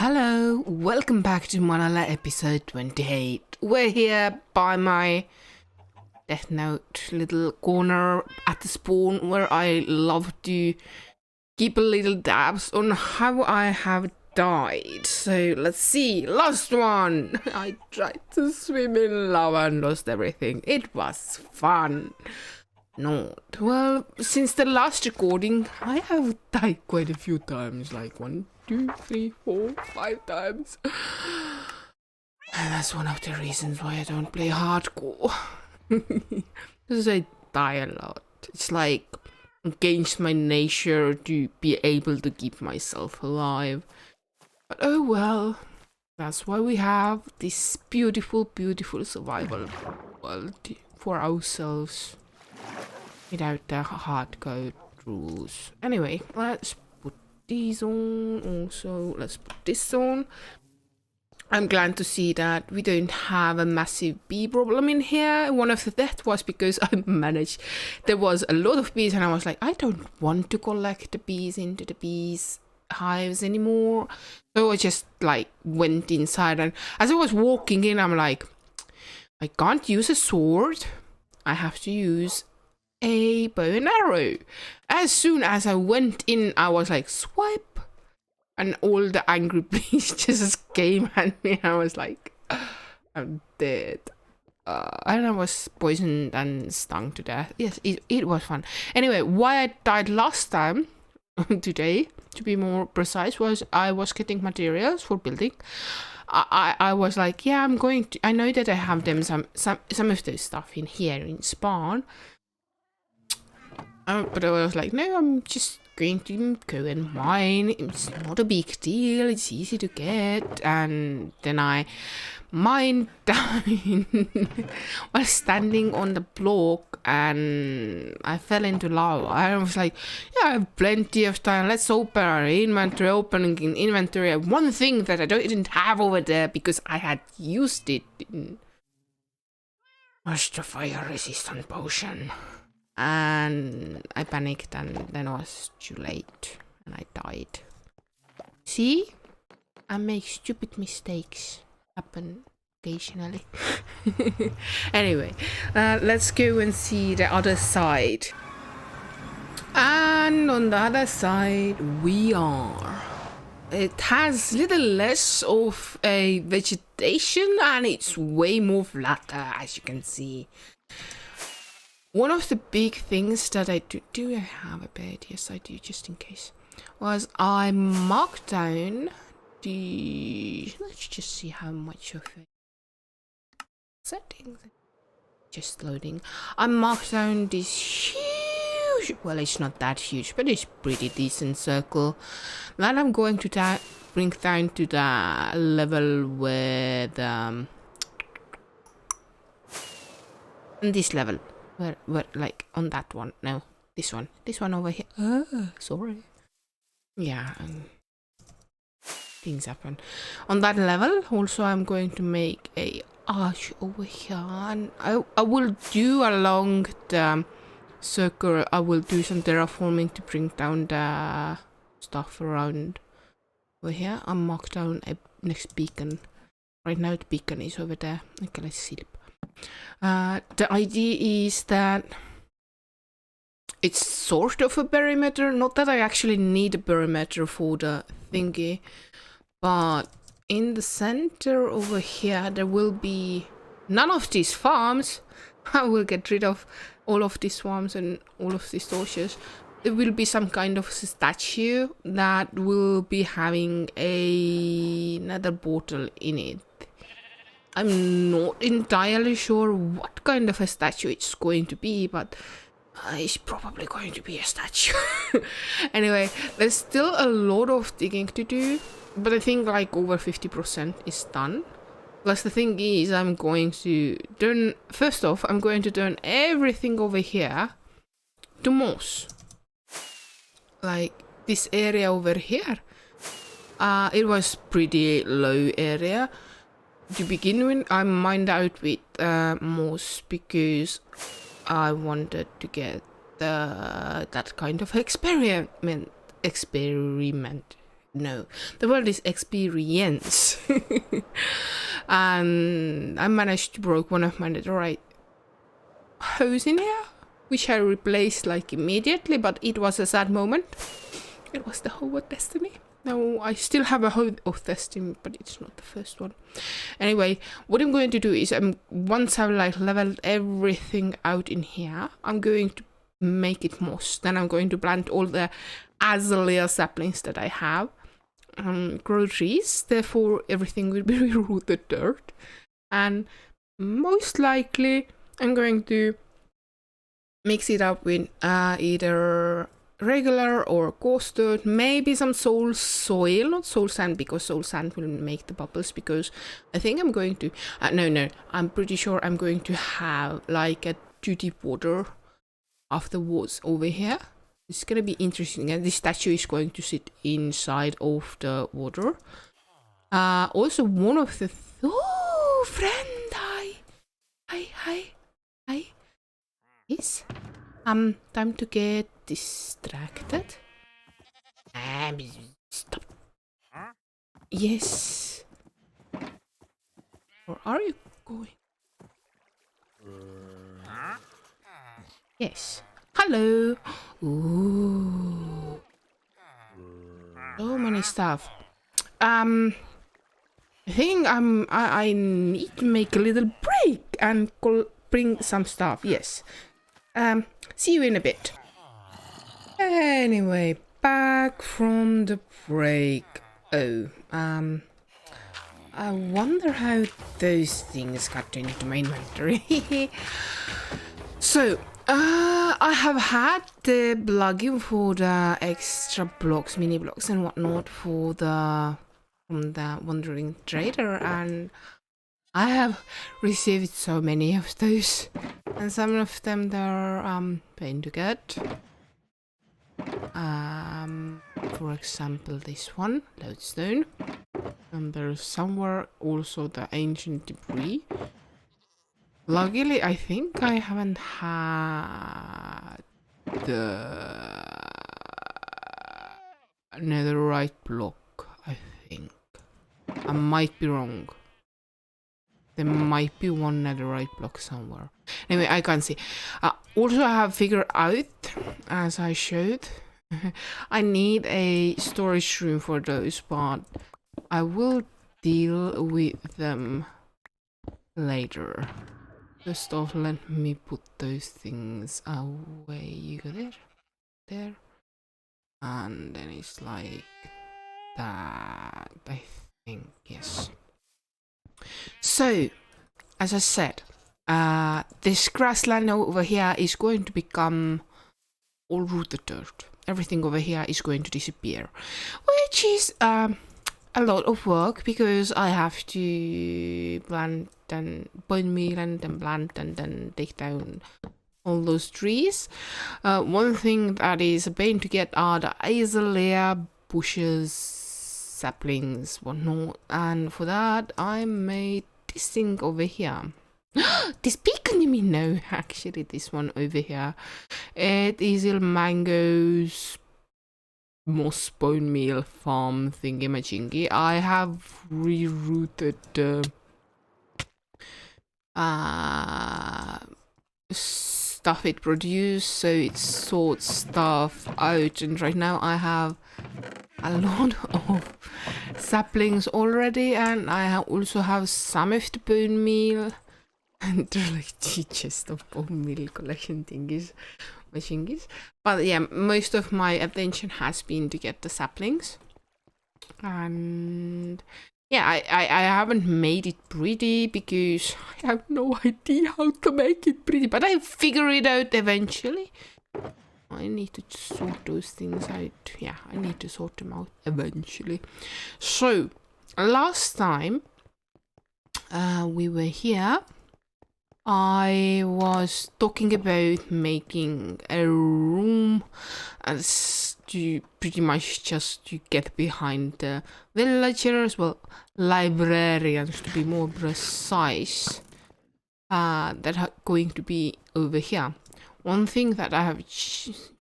Hello, welcome back to Manala episode 28. We're here by my Death Note little corner at the spawn where I love to keep a little dabs on how I have died. So let's see, last one! I tried to swim in lava and lost everything. It was fun. Not well, since the last recording, I have died quite a few times, like 1, 2, 3, 4, 5 times. And that's one of the reasons why I don't play hardcore. Because I die a lot. It's like against my nature to be able to keep myself alive. But oh well, that's why we have this beautiful, beautiful survival world for ourselves. Without the hardcode rules. Anyway, let's put these on. Also, let's put this on. I'm glad to see that we don't have a massive bee problem in here. One of the deaths was because I managed. There was a lot of bees, and I was like, I don't want to collect the bees into the bees hives anymore. So I just like went inside, and as I was walking in, I'm like, I can't use a sword. I have to use a bow and arrow. As soon as I went in, I was like, swipe, and all the angry bees just came at me. I was like, I'm dead. And I was poisoned and stung to death. Yes, it was fun. Anyway, why I died last time, today, to be more precise, was I was getting materials for building. I was like, yeah, I'm going to, I know that I have them some of those stuff in here in spawn. But I was like, no, I'm just going to go and mine. It's not a big deal. It's easy to get. And then I mined down while standing on the block, and I fell into lava. I was like, yeah, I have plenty of time. Let's open our inventory. Opening in inventory. One thing that I didn't have over there because I had used it was the fire resistant potion. And I panicked, and then it was too late, and I died. See? I make stupid mistakes. Happen occasionally. Anyway, let's go and see the other side. And on the other side, we are. It has little less of a vegetation, and it's way more flatter, as you can see. One of the big things that I do I have a bed? Yes, I do, just in case. Was I marked down the. Let's just see how much of it. Settings. Just loading. I marked down this huge. Well, it's not that huge, but it's pretty decent circle. That I'm going to bring down to the level where the. This level. Where, like, on that one. No, this one over here. Sorry. Yeah, things happen. On that level, also, I'm going to make a arch over here. And I will do along the circle, I will do some terraforming to bring down the stuff around over here. I marked down a next beacon. Right now, the beacon is over there. Okay, let's sleep. The idea is that it's sort of a perimeter, not that I actually need a perimeter for the thingy, but in the center over here there will be none of these farms. I will get rid of all of these farms and all of these torches. There will be some kind of statue that will be having another bottle in it. I'm not entirely sure what kind of a statue it's going to be, but it's probably going to be a statue. Anyway, there's still a lot of digging to do, but I think like over 50% is done. Plus the thing is, I'm going to turn, first off, I'm going to turn everything over here to moss. Like this area over here. It was pretty low area. To begin with, I mined out with moss because I wanted to get that kind of experiment No, the word is experience. And I managed to broke one of my netherite hose in here, which I replaced like immediately, but it was a sad moment. It was the hoe of destiny. No, I still have a hoe of destiny, but it's not the first one. Anyway, what I'm going to do is once I've like leveled everything out in here, I'm going to make it moss. Then I'm going to plant all the azalea saplings that I have. Grow trees, therefore everything will be rooted dirt, and most likely I'm going to mix it up with either regular or coarse dirt, maybe some soul soil, not soul sand, because soul sand will make the bubbles, because I think I'm going to no, I'm pretty sure I'm going to have like a too deep water afterwards over here. It's gonna be interesting, and this statue is going to sit inside of the water. Also, one of the friend, hi. Yes. Time to get distracted. Stop. Yes. Or are you going? Yes. Hello. Ooh. So many stuff. I think I need to make a little break and bring some stuff. Yes. See you in a bit. Anyway, back from the break. Oh, I wonder how those things got into my inventory. So, I have had the plugin for the extra blocks, mini blocks and whatnot from the Wandering Trader, and I have received so many of those, and some of them they're pain to get. For example, this one, lodestone, and there's somewhere also the ancient debris. Luckily, I think I haven't had the netherite block, I think. I might be wrong. There might be one netherite block somewhere. Anyway, I can't see. Also, I have figured out, as I showed, I need a storage room for those, but I will deal with them later. First off, let me put those things away. You go there, and then it's like that, I think, yes. So, as I said, this grassland over here is going to become all rooted dirt. Everything over here is going to disappear, which is a lot of work, because I have to plant and bone meal and then plant and then take down all those trees. One thing that is a pain to get are the azalea bushes, saplings, whatnot, and for that I made this thing over here. This beacon, you mean? No, actually this one over here. It is a mangoes moss bone meal farm thingy-majingy. I have rerouted stuff it produced, so it sorts stuff out, and right now I have a lot of saplings already, and I also have some of the bone meal, and they're like chest of bone meal collection thingies, machingies. But yeah, most of my attention has been to get the saplings, and yeah, I haven't made it pretty because I have no idea how to make it pretty, but I'll figure it out eventually. I need to sort those things out. Yeah, I need to sort them out eventually. So, last time we were here, I was talking about making a room as to pretty much just to get behind the villagers, well, librarians to be more precise, that are going to be over here. One thing that I have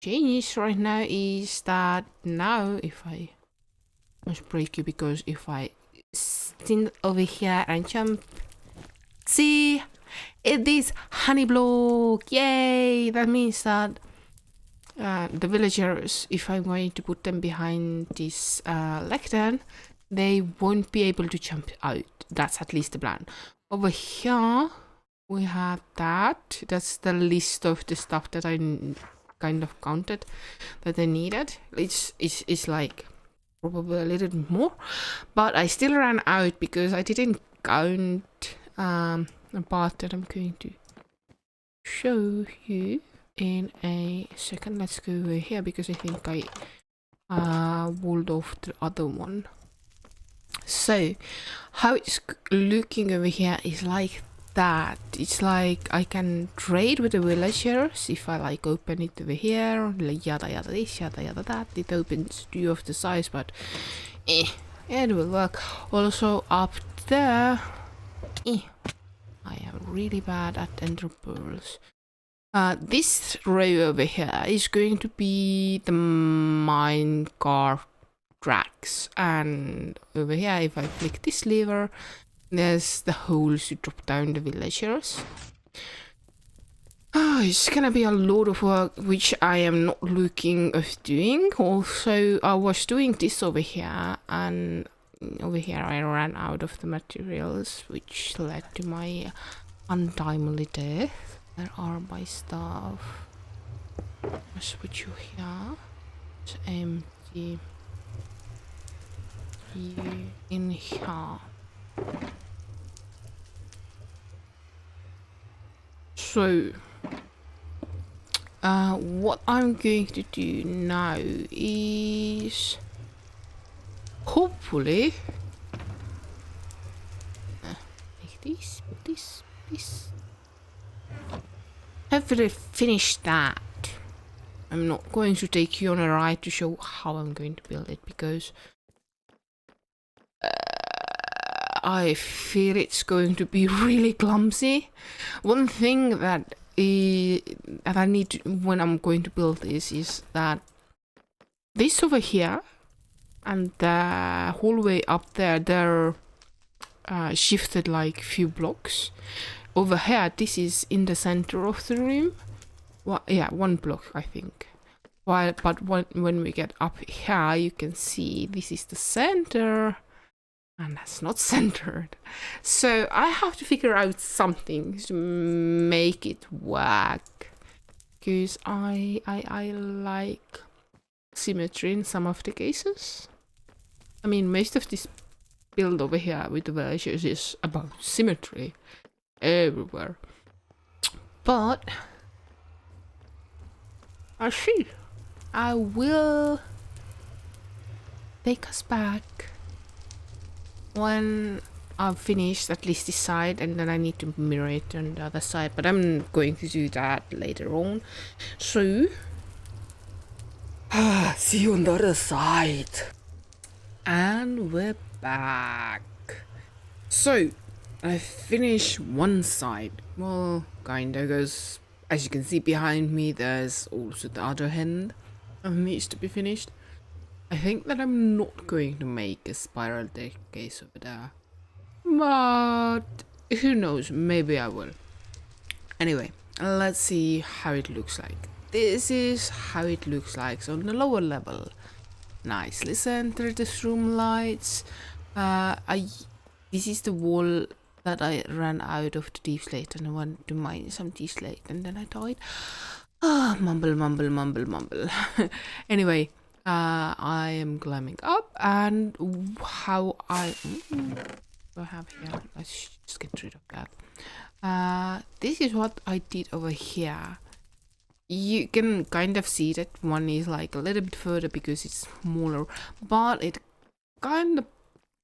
changed right now is that now if I must break you because if I stand over here and jump, see, it is honey block. Yay! That means that the villagers, if I'm going to put them behind this lectern, they won't be able to jump out. That's at least the plan. Over here, we have that. That's the list of the stuff that I kind of counted that I needed. It's like probably a little bit more, but I still ran out because I didn't count a part that I'm going to show you in a second. Let's go over here because I think I walled off the other one. So how it's looking over here is like that. It's like I can trade with the villagers if I like open it over here, like yada yada this, yada yada that. It opens 2 of the size, but it will work. Also up there, I am really bad at ender pearls. This row over here is going to be the minecart tracks, and over here if I flick this lever, there's the holes to drop down the villagers. Oh, it's gonna be a lot of work, which I am not looking of doing. Also, I was doing this over here, and over here I ran out of the materials, which led to my untimely death. Where are my stuff? Let's put you here. It's empty. You in here. So, what I'm going to do now is hopefully like this. Hopefully finish that. I'm not going to take you on a ride to show how I'm going to build it because I fear it's going to be really clumsy. One thing that I need to, when I'm going to build this, is that this over here and the hallway up there, they're shifted like few blocks. Over here, this is in the center of the room. Well, yeah, 1 block, I think. But when we get up here, you can see this is the center. And that's not centered. So I have to figure out something to make it work. Because I like symmetry in some of the cases. I mean, most of this build over here with the villagers is about symmetry everywhere. But I'll see. I will take us back when I've finished at least this side, and then I need to mirror it on the other side, but I'm going to do that later on. So see you on the other side. And we're back. So I finished one side. Well, kinda, because as you can see behind me, there's also the other end that needs to be finished. I think that I'm not going to make a spiral staircase over there, but who knows, maybe I will. Anyway, let's see how it looks like. This is how it looks like. So on the lower level, nicely centered, the room lights. This is the wall that I ran out of the deep slate, and I wanted to mine some deep slate, and then I died. Mumble. Anyway, I am climbing up, and how I have here. Let's just get rid of that. This is what I did over here. You can kind of see that one is like a little bit further because it's smaller, but it kind of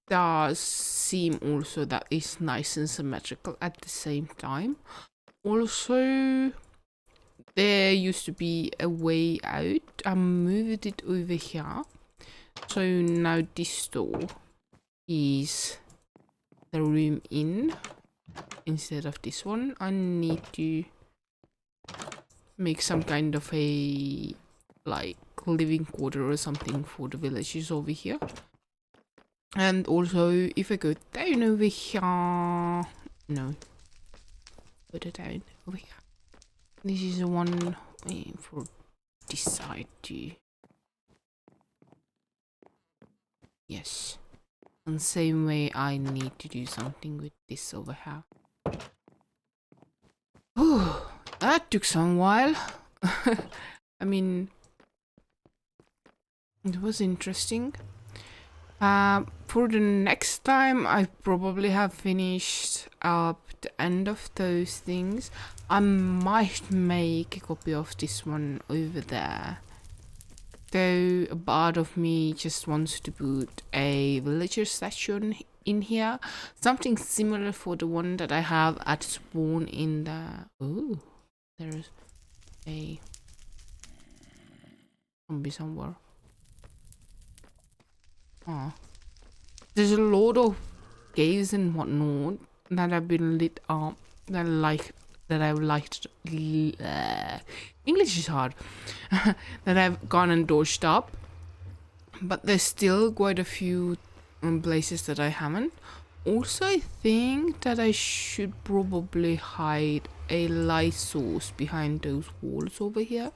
does seem also that it's nice and symmetrical at the same time. Also, there used to be a way out. I moved it over here, so now this door is the room in instead of this one. I need to make some kind of a like living quarter or something for the villagers over here. And also, if I go down over here, no, put it down over here. This is the one for this side too. Yes. And same way, I need to do something with this over here. Oh, that took some while. I mean, it was interesting. For the next time, I probably have finished up the end of those things. I might make a copy of this one over there. Though a part of me just wants to put a villager statue in here. Something similar for the one that I have at spawn in the... Oh, there's a zombie somewhere. Oh. There's a lot of caves and whatnot that have been lit up that I've liked. English is hard. That I've gone and dodged up, but there's still quite a few places that I haven't. Also, I think that I should probably hide a light source behind those walls over here,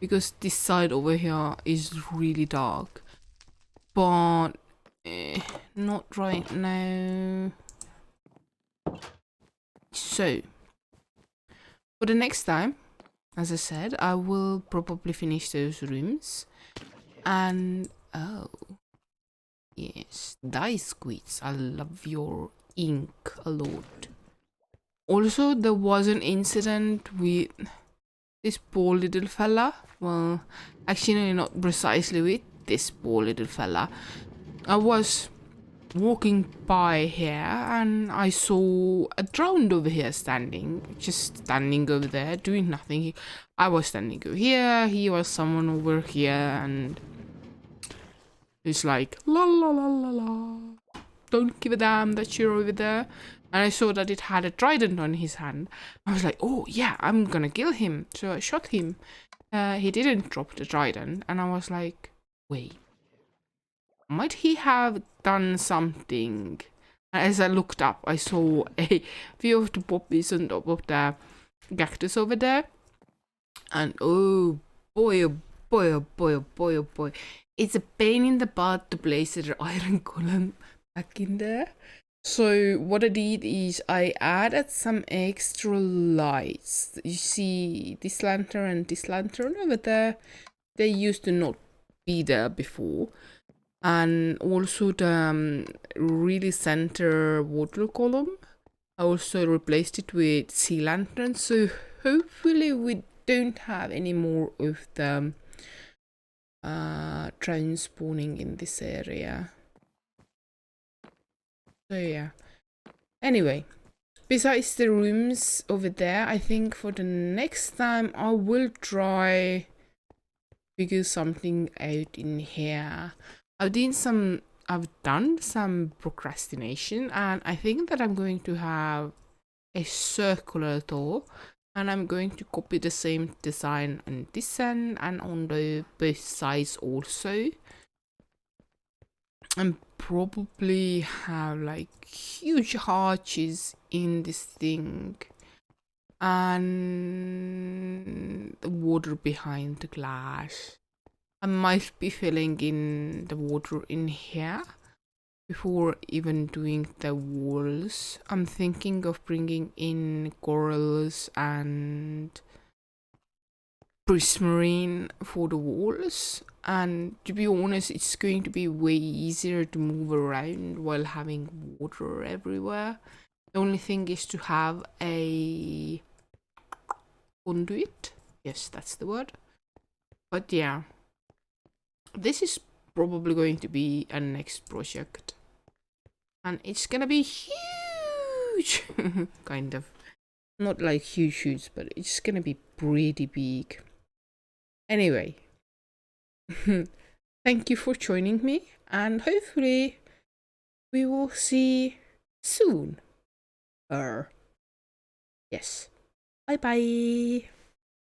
because this side over here is really dark. But not right now. So for the next time, as I said, I will probably finish those rooms. And oh yes, dice squids, I love your ink a lot. Also, there was an incident with this poor little fella. Well, actually not precisely with this poor little fella. I was walking by here and I saw a drowned over here just standing over there doing nothing. I was standing over here, he was someone over here, and it's like la la la la la, don't give a damn that you're over there. And I saw that it had a trident on his hand. I was like, oh yeah, I'm gonna kill him. So I shot him. He didn't drop the trident, and I was like, wait, might he have done something? As I looked up, I saw a few of the poppies on top of the cactus over there. And oh boy, oh boy, oh boy, oh boy, oh boy. It's a pain in the butt to place an iron column back in there. So what I did is I added some extra lights. You see this lantern and this lantern over there, they used to not be there before. And also the really center water column, I also replaced it with sea lanterns, so hopefully we don't have any more of the train spawning in this area. So yeah, anyway, besides the rooms over there, I think for the next time I will try figure something out in here. I've done some procrastination, and I think that I'm going to have a circular door, and I'm going to copy the same design on this end and on the both sides also, and probably have like huge arches in this thing and the water behind the glass. I might be filling in the water in here before even doing the walls. I'm thinking of bringing in corals and prismarine for the walls. And to be honest, it's going to be way easier to move around while having water everywhere. The only thing is to have a conduit. Yes, that's the word. But yeah, this is probably going to be a next project, and it's gonna be huge. Kind of, not like huge, but it's gonna be pretty big. Anyway, thank you for joining me, and hopefully we will see soon. Yes, bye bye.